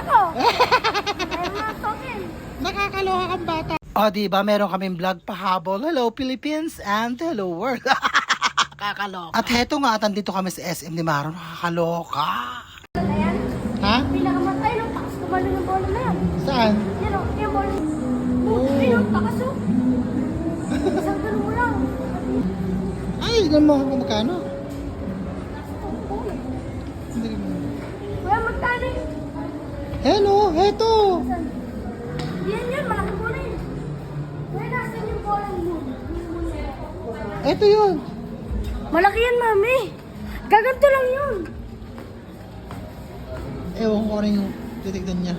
ako. Ayaw na token. Nakakaloka kang bata. O, diba, meron kaming vlog pahabol. Hello, Philippines and hello, world. Kakaloka. At heto nga, nandito kami sa SM ni Maro. Nakakaloka. Ayan. Ha? Pinakamatay nung takas kumalo ng bola na yan. Saan? Yan o, yung bola. Oh, ayun, takas o. Isang ganun mo lang. Ay, tignan mo kung magkano. Hindi mo. Wala magkano yun. Hello, heto. Yan, malaki bola yun. Wala, nasan yung bola mo? Heto yun. Malaki yan, mami. Gaganto lang yun. Ewan ko rin yung titignan niya.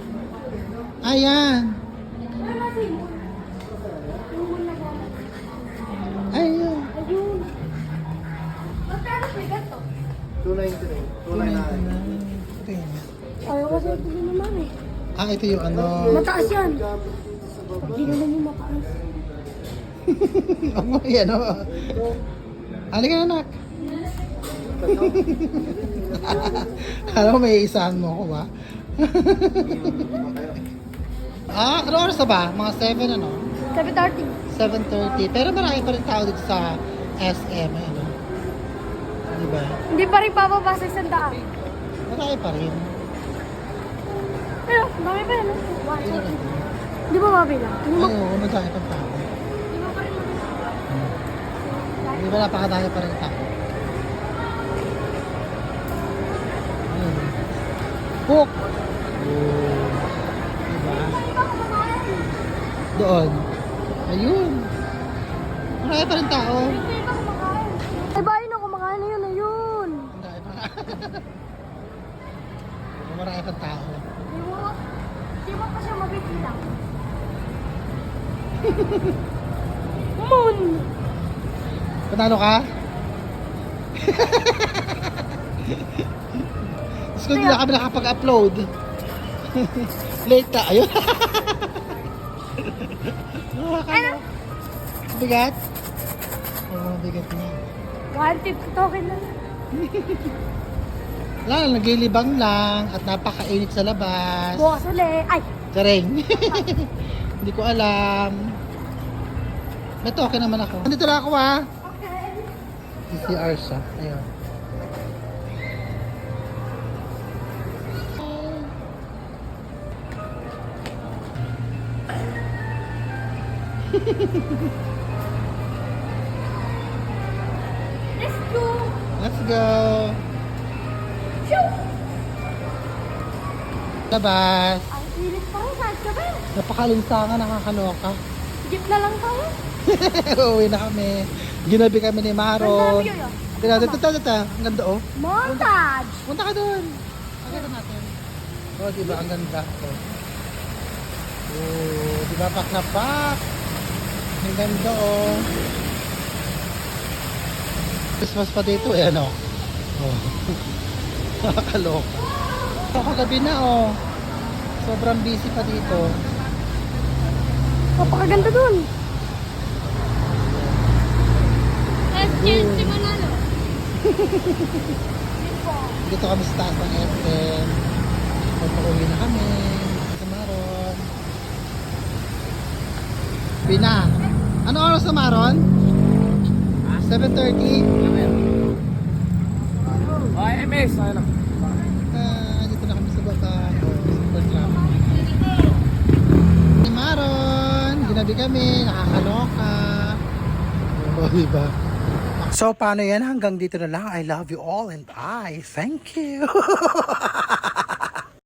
Ayan. Wala natin. Yung bola na. Ayun. Ayun. Magkano pa ganto? 299. Ayaw kasi ito din naman eh. Ah, ito yung ano. Mataas yan. Hindi naman yung mataas. Ako, yan o. Halika na, anak. Alam mo, may isahan mo ako ba? Ano oras na ba? Mga 7 ano? 7:30. 7:30. Pero marami pa rin tao dito sa SM. Ano? Diba? Hindi pa rin bababa sa 100. Marami pa rin. Pero, dami pa yan. Sino rin? Hindi ba mabilang? Ay, oo, madami pa tao. Hindi ba pa rin Di ba napakadami pa rin tao? Ayun. Hook! Oh. Diba? Doon. Ayun. Marami pa rin tao. Ay, ba yun ako kumakain na yun, ayun. Marami pa. Marami pa tao. Di mo pa siya mabibilang. Moon! Panalo ka? Tapos kung hindi na kami nakapag-upload. Late na. Ayun. Ano? Bigat? Oo, bigat niya. Wanted ko token na lang. Wala lang, naglilibang lang at napakainit sa labas. Bukas ulit. Ay! Kareng. Hindi ko alam. May token naman ako. Nandito lang ako ha. Okay. CCR siya. Ayun. Let's go! Let's go. Shoo! Labas. Ang ilit pa rin. Saan ka ba? Napakalinsangan, nakakaloka. Jeep na lang tayo. Uuwi na kami. Ginabi kami ni Maron. Ganda yun. Tignan, ito. Ang ganda oh. Montage! Punta ka doon. Pakita natin. Oh, diba? Ang ganda. Oh, diba? Pak na pak. Ang ganda oh. Christmas pa dito eh, ano? Oh. Nakakaloka. Ako gabi na oh. Sobrang busy pa dito. Napakaganda dun. Let's cheers si Manalo. Dito kami sa taas ng SM. Magpauwi na kami. Sa Maron. Pina. Ano oras na Maron? 7:30? MS. Dito na kami sa baba. Super club. Ni Maron. Ginabi kami. Nakakaloka. Oh, diba? So, paano yan? Hanggang dito na lang. I love you all and I thank you.